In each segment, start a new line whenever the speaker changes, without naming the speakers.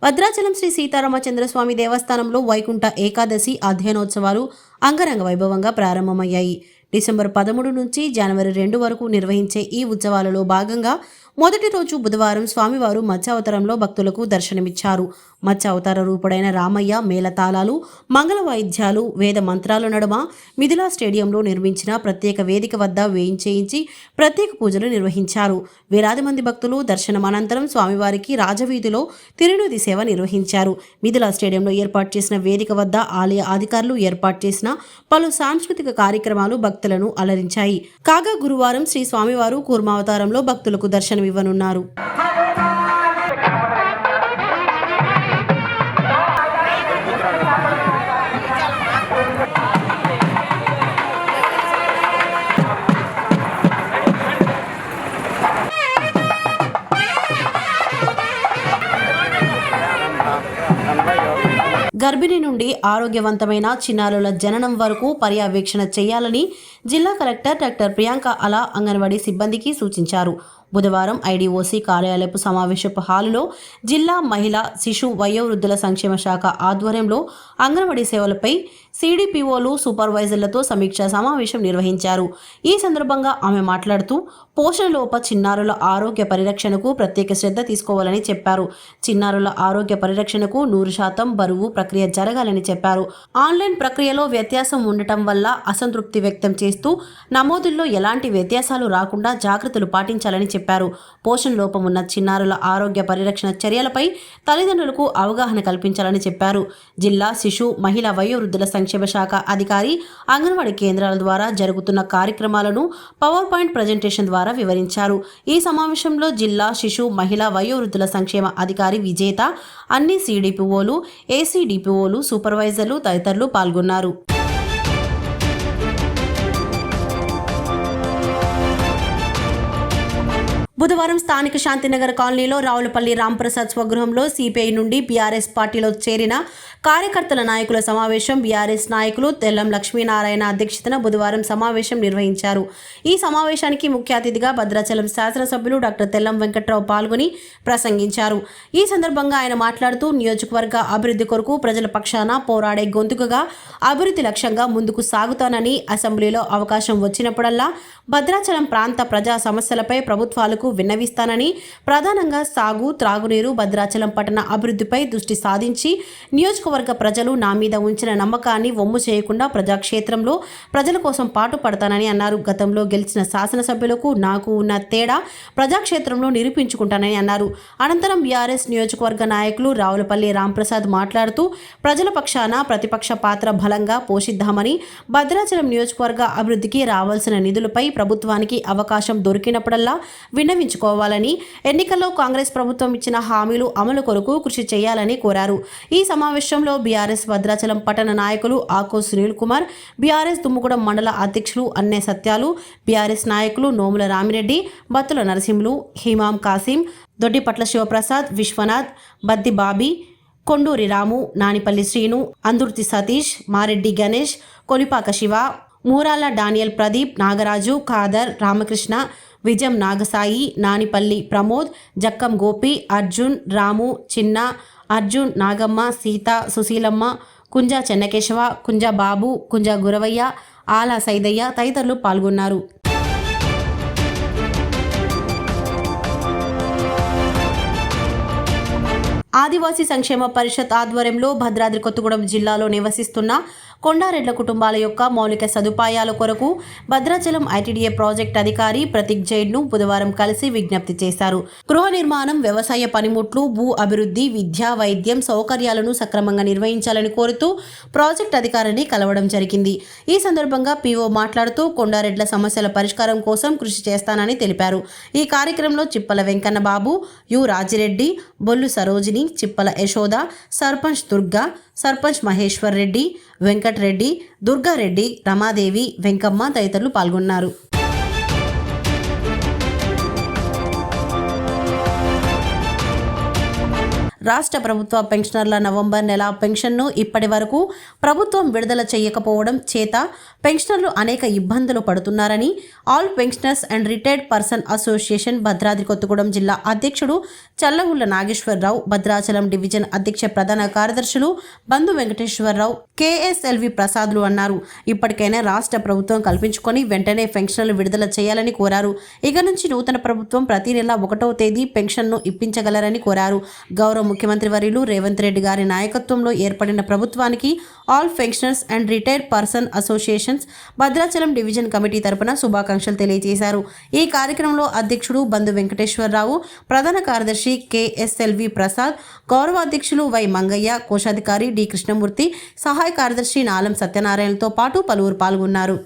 భద్రాచలం శ్రీ సీతారామచంద్రస్వామి దేవస్థానంలో వైకుంఠ ఏకాదశి అధ్యయనోత్సవాలు అంగరంగ వైభవంగా ప్రారంభమయ్యాయి. డిసెంబర్ 13 నుంచి జనవరి 2 వరకు నిర్వహించే ఈ ఉత్సవాలలో భాగంగా మొదటి రోజు బుధవారం స్వామివారు మత్స్యావతారంలో భక్తులకు దర్శనమిచ్చారు. మత్స్యావతార రూపుడైన రామయ్య మేళతాళాలు, మంగళ వాయిద్యాలు, వేద మంత్రాల నడుమ మిథిలా స్టేడియంలో నిర్మించిన ప్రత్యేక వేదిక వద్ద వేయించేయించి ప్రత్యేక పూజలు నిర్వహించారు. వేలాది మంది భక్తులు దర్శనం అనంతరం స్వామివారికి రాజవీధిలో తిరునూది సేవ నిర్వహించారు. మిథిలా స్టేడియంలో ఏర్పాటు చేసిన వేదిక వద్ద ఆలయ అధికారులు ఏర్పాటు చేసిన పలు సాంస్కృతిక కార్యక్రమాలు భక్తులను అలరించాయి. కాగా గురువారం శ్రీ స్వామివారు కూర్మావతారంలో భక్తులకు దర్శనమివ్వనున్నారు. గర్భిణి నుండి ఆరోగ్యవంతమైన చిన్నారుల జననం వరకు పర్యవేక్షణ చేయాలని జిల్లా కలెక్టర్ డాక్టర్ ప్రియాంక అలా అంగన్వాడీ సిబ్బందికి సూచించారు. బుధవారం ఐడీఓసీ కార్యాలయపు సమావేశపు హాలులో జిల్లా మహిళా శిశు వయోవృద్ధుల సంక్షేమ శాఖ ఆధ్వర్యంలో అంగన్వాడీ సేవలపై సిడిపిఓలు సూపర్వైజర్లతో సమీక్షా సమావేశం నిర్వహించారు. ఈ సందర్భంగా ఆమె మాట్లాడుతూ పోషణలోప చిన్నారుల ఆరోగ్య పరిరక్షణకు ప్రత్యేక శ్రద్ధ తీసుకోవాలని చెప్పారు. చిన్నారుల ఆరోగ్య పరిరక్షణకు 100% బరువు ప్రక్రియ జరగాలని చెప్పారు. ఆన్లైన్ ప్రక్రియలో వ్యత్యాసం ఉండటం వల్ల అసంతృప్తి వ్యక్తం చేస్తూ నమోదుల్లో ఎలాంటి వ్యత్యాసాలు రాకుండా జాగ్రత్తలు పాటించాలని చెప్పారు. పోషణ లోపం ఉన్న చిన్నారుల ఆరోగ్య పరిరక్షణ చర్యలపై తల్లిదండ్రులకు అవగాహన కల్పించాలని చెప్పారు. జిల్లా శిశు మహిళా వయోవృద్ధుల సంక్షేమ శాఖ అధికారి అంగన్వాడీ కేంద్రాల ద్వారా జరుగుతున్న కార్యక్రమాలను పవర్ పాయింట్ ప్రజెంటేషన్ ద్వారా వివరించారు. ఈ సమావేశంలో జిల్లా శిశు మహిళా వయోవృద్ధుల సంక్షేమ అధికారి విజేత, అన్ని సిడిపిఓలు, ఏసీడిపిఓలు, సూపర్వైజర్లు తదితరులు పాల్గొన్నారు. బుధవారం స్థానిక శాంతినగర్ కాలనీలో రావులపల్లి రాంప్రసాద్ స్వగృహంలో సిపిఐ నుండి బీఆర్ఎస్ పార్టీలో చేరిన కార్యకర్తల నాయకుల సమావేశం బీఆర్ఎస్ నాయకులు తెల్లం లక్ష్మీనారాయణ అధ్యక్షతన బుధవారం సమావేశం నిర్వహించారు. ఈ సమావేశానికి ముఖ్య అతిథిగా భద్రాచలం శాసనసభ్యులు డాక్టర్ తెల్లం వెంకట్రావు పాల్గొని ప్రసంగించారు. ఈ సందర్భంగా ఆయన మాట్లాడుతూ నియోజకవర్గ అభివృద్ధి కొరకు ప్రజల పక్షాన పోరాడే గొంతుకగా అభివృద్ధి లక్ష్యంగా ముందుకు సాగుతానని, అసెంబ్లీలో అవకాశం వచ్చినప్పుడల్లా భద్రాచలం ప్రాంత ప్రజా సమస్యలపై ప్రభుత్వాలకు విన్నవిస్తానని, ప్రధానంగా సాగు, త్రాగునీరు, భద్రాచలం పట్టణ అభివృద్ధిపై దృష్టి సాధించి నియోజకవర్గ ప్రజలు నా మీద ఉంచిన నమ్మకాన్ని వమ్ము చేయకుండా ప్రజాక్షేత్రంలో ప్రజల కోసం పాటుపడతానని అన్నారు. గతంలో గెలిచిన శాసనసభ్యులకు నాకు ఉన్న తేడా ప్రజాక్షేత్రంలో నిరూపించుకుంటానని అన్నారు. అనంతరం బీఆర్ఎస్ నియోజకవర్గ నాయకులు రావులపల్లి రాంప్రసాద్ మాట్లాడుతూ ప్రజల పక్షాన ప్రతిపక్ష పాత్ర బలంగా పోషిద్దామని, భద్రాచలం నియోజకవర్గ అభివృద్ధికి రావాల్సిన నిధులపై ప్రభుత్వానికి అవకాశం దొరికినప్పుడల్లా విన్నవించుకోవాలని, ఎన్నికల్లో కాంగ్రెస్ ప్రభుత్వం ఇచ్చిన హామీలు అమలు కొరకు కృషి చేయాలని కోరారు. ఈ సమావేశంలో బీఆర్ఎస్ భద్రాచలం పట్టణ నాయకులు ఆకో సునీల్ కుమార్, బీఆర్ఎస్ దుమ్ముగూడెం మండల అధ్యక్షులు అన్నే సత్యాలు, బీఆర్ఎస్ నాయకులు నోముల రామిరెడ్డి, బత్తుల నరసింహులు, హిమాం కాసిం, దొడ్డిపట్ల శివప్రసాద్, విశ్వనాథ్, బద్ది బాబీ, కొండూరి రాము, నానిపల్లి శ్రీను, అందుర్తి సతీష్, మారెడ్డి గణేష్, కొలిపాక శివ, మూరాల డానియల్ ప్రదీప్, నాగరాజు, ఖాదర్, రామకృష్ణ, విజయం నాగసాయి, నానిపల్లి ప్రమోద్, జక్కం గోపి, అర్జున్, రాము, చిన్న, అర్జున్, నాగమ్మ, సీత, సుశీలమ్మ, కుంజా చెన్నకేశవ, కుంజా బాబు, కుంజా గురవయ్య, ఆలా సైదయ్య తదితరులు పాల్గొన్నారు. ఆదివాసీ సంక్షేమ పరిషత్ ఆధ్వర్యంలో భద్రాద్రి కొత్తగూడెం జిల్లాలో నివసిస్తున్న కొండారెడ్ల కుటుంబాల యొక్క మౌలిక సదుపాయాల కొరకు భద్రాచలం ఐటీడీఏ ప్రాజెక్ట్ అధికారి ప్రతీక్ జైన్ను బుధవారం కలిసి విజ్ఞప్తి చేశారు. గృహ నిర్మాణం, వ్యవసాయ పనిముట్లు, భూ అభివృద్ధి, విద్య, వైద్యం సౌకర్యాలను సక్రమంగా నిర్వహించాలని కోరుతూ ప్రాజెక్ట్ అధికారిని కలవడం జరిగింది. ఈ సందర్భంగా పీఓ మాట్లాడుతూ కొండారెడ్ల సమస్యల పరిష్కారం కోసం కృషి చేస్తానని తెలిపారు. ఈ కార్యక్రమంలో చిప్పల వెంకన్న బాబు, యు రాజిరెడ్డి, బొల్లు సరోజిని, చిప్పల యశోద, సర్పంచ్ దుర్గా, సర్పంచ్ మహేశ్వర్ రెడ్డి, వెంకటరెడ్డి, దుర్గారెడ్డి, రమాదేవి, వెంకమ్మ తదితరులు పాల్గొన్నారు. రాష్ట్ర ప్రభుత్వ పెన్షనర్ల నవంబర్ నెల పెన్షన్ను ఇప్పటి వరకు ప్రభుత్వం విడుదల చేయకపోవడం చేత పెన్షనర్లు అనేక ఇబ్బందులు పడుతున్నారని all pensioners and retired person association Bhadradri Kothagudem జిల్లా అధ్యక్షుడు చల్లగుళ్ల నాగేశ్వరరావు, భద్రాచలం డివిజన్ అధ్యక్ష ప్రధాన కార్యదర్శులు బంధు వెంకటేశ్వరరావు, కేఎస్ఎల్వి ప్రసాద్లు అన్నారు. ఇప్పటికైనా రాష్ట్ర ప్రభుత్వం కల్పించుకొని వెంటనే పెన్షన్లు విడుదల చేయాలని కోరారు. ఇక నుంచి నూతన ప్రభుత్వం ప్రతి నెల 1వ తేదీ పెన్షన్ను ఇప్పించగలరని కోరారు. గౌరవ ముఖ్యమంత్రి వర్యులు రేవంత్ రెడ్డి గారి నాయకత్వంలో ఏర్పడిన ప్రభుత్వానికి all pensioners and retired person associations Bhadrachalam division committee తరపున శుభాకాంక్షలు తెలియజేశారు. ఈ కార్యక్రమంలో అధ్యక్షుడు బంధు వెంకటేశ్వరరావు, ప్రధాన కార్యదర్శి కేఎస్ఎల్వి ప్రసాద్, గౌరవ అధ్యక్షులు వై మంగయ్య, కోశాధికారి డి కృష్ణమూర్తి, సహాయ కార్యదర్శి నాలం సత్యనారాయణతో పాటు పలువురు పాల్గొన్నారు.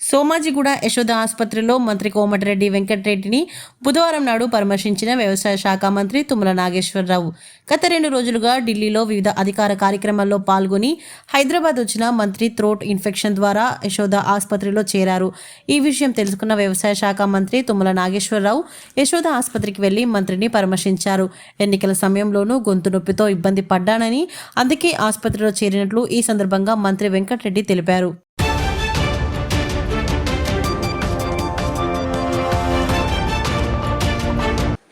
సోమాజిగూడ యశోద ఆసుపత్రిలో మంత్రి కోమటిరెడ్డి వెంకటరెడ్డిని బుధవారం నాడు పరామర్శించిన వ్యవసాయ శాఖ మంత్రి తుమ్మల నాగేశ్వరరావు. గత 2 రోజులుగా ఢిల్లీలో వివిధ అధికార కార్యక్రమాల్లో పాల్గొని హైదరాబాద్ వచ్చిన మంత్రి థ్రోట్ ఇన్ఫెక్షన్ ద్వారా యశోద ఆసుపత్రిలో చేరారు. ఈ విషయం తెలుసుకున్న వ్యవసాయ శాఖ మంత్రి తుమ్మల నాగేశ్వరరావు యశోద ఆసుపత్రికి వెళ్లి మంత్రిని పరామర్శించారు. ఎన్నికల సమయంలోనూ గొంతు నొప్పితో ఇబ్బంది పడ్డానని, అందుకే ఆసుపత్రిలో చేరినట్లు ఈ సందర్భంగా మంత్రి వెంకటరెడ్డి తెలిపారు.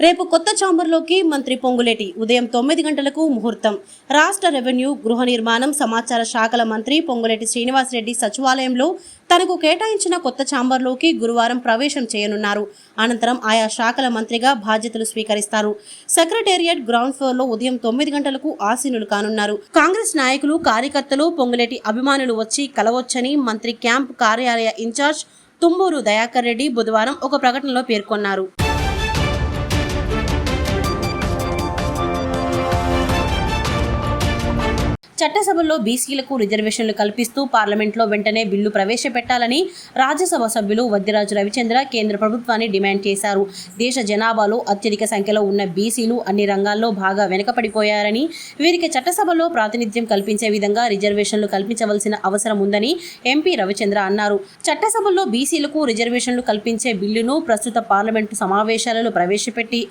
రేపు కొత్త ఛాంబర్లోకి మంత్రి పొంగులేటి ఉదయం 9 గంటలకు ముహూర్తం. రాష్ట్ర రెవెన్యూ, గృహ నిర్మాణం, సమాచార శాఖల మంత్రి పొంగులేటి శ్రీనివాసరెడ్డి సచివాలయంలో తనకు కేటాయించిన కొత్త ఛాంబర్లోకి గురువారం ప్రవేశం చేయనున్నారు. అనంతరం ఆయా శాఖల మంత్రిగా బాధ్యతలు స్వీకరిస్తారు. సెక్రటేరియట్ గ్రౌండ్ ఫ్లోర్లో ఉదయం 9 గంటలకు ఆసీనులు కానున్నారు. కాంగ్రెస్ నాయకులు, కార్యకర్తలు, పొంగులేటి అభిమానులు వచ్చి కలవొచ్చని మంత్రి క్యాంప్ కార్యాలయ ఇన్ఛార్జ్ తుమ్మూరు దయాకర్ రెడ్డి బుధవారం ఒక ప్రకటనలో పేర్కొన్నారు. చట్టసభలో బీసీలకు రిజర్వేషన్లు కల్పిస్తూ పార్లమెంట్లో వెంటనే బిల్లు ప్రవేశపెట్టాలని రాజ్యసభ సభ్యులు వద్దిరాజు రవిచంద్ర కేంద్ర ప్రభుత్వాన్ని డిమాండ్ చేశారు. దేశ జనాభాలో అత్యధిక సంఖ్యలో ఉన్న బీసీలు అన్ని రంగాల్లో బాగా వెనుకపడిపోయారని, వీరికి చట్టసభలో ప్రాతినిధ్యం కల్పించే విధంగా రిజర్వేషన్లు కల్పించవలసిన అవసరం ఉందని ఎంపీ రవిచంద్ర అన్నారు. చట్టసభలో బీసీలకు రిజర్వేషన్లు కల్పించే బిల్లును ప్రస్తుత పార్లమెంటు సమావేశాలలో ప్రవేశపెట్టి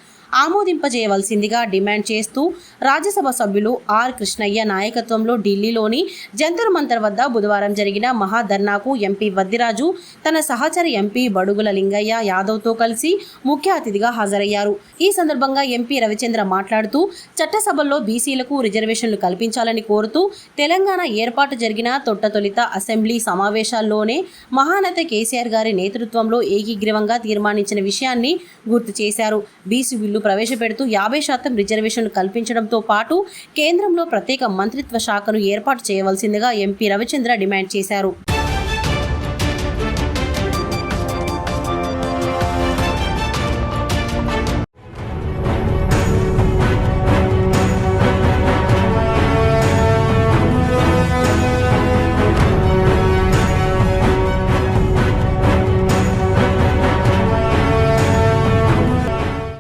ఆమోదింపజేయవలసిందిగా డిమాండ్ చేస్తూ రాజ్యసభ సభ్యులు ఆర్ కృష్ణయ్య నాయకత్వంలో ఢిల్లీలోని జంతర్ మంతర్ వద్ద బుధవారం జరిగిన మహాధర్నాకు ఎంపీ వద్దిరాజు తన సహచరి ఎంపీ బడుగుల లింగయ్య యాదవ్తో కలిసి ముఖ్య అతిథిగా హాజరయ్యారు. ఈ సందర్భంగా ఎంపీ రవిచంద్ర మాట్లాడుతూ చట్టసభల్లో బీసీలకు రిజర్వేషన్లు కల్పించాలని కోరుతూ తెలంగాణ ఏర్పాటు జరిగిన తొట్టతొలిత అసెంబ్లీ సమావేశాల్లోనే మహానేత కేసీఆర్ గారి నేతృత్వంలో ఏకీగ్రీవంగా తీర్మానించిన విషయాన్ని గుర్తు చేశారు. బీసీ బిల్లు ప్రవేశపెడుతూ 50% రిజర్వేషన్లు కల్పించడంతో పాటు కేంద్రంలో ప్రత్యేక మంత్రిత్వ శాఖను ఏర్పాటు చేయవలసిందిగా ఎంపీ రవిచంద్ర డిమాండ్ చేశారు.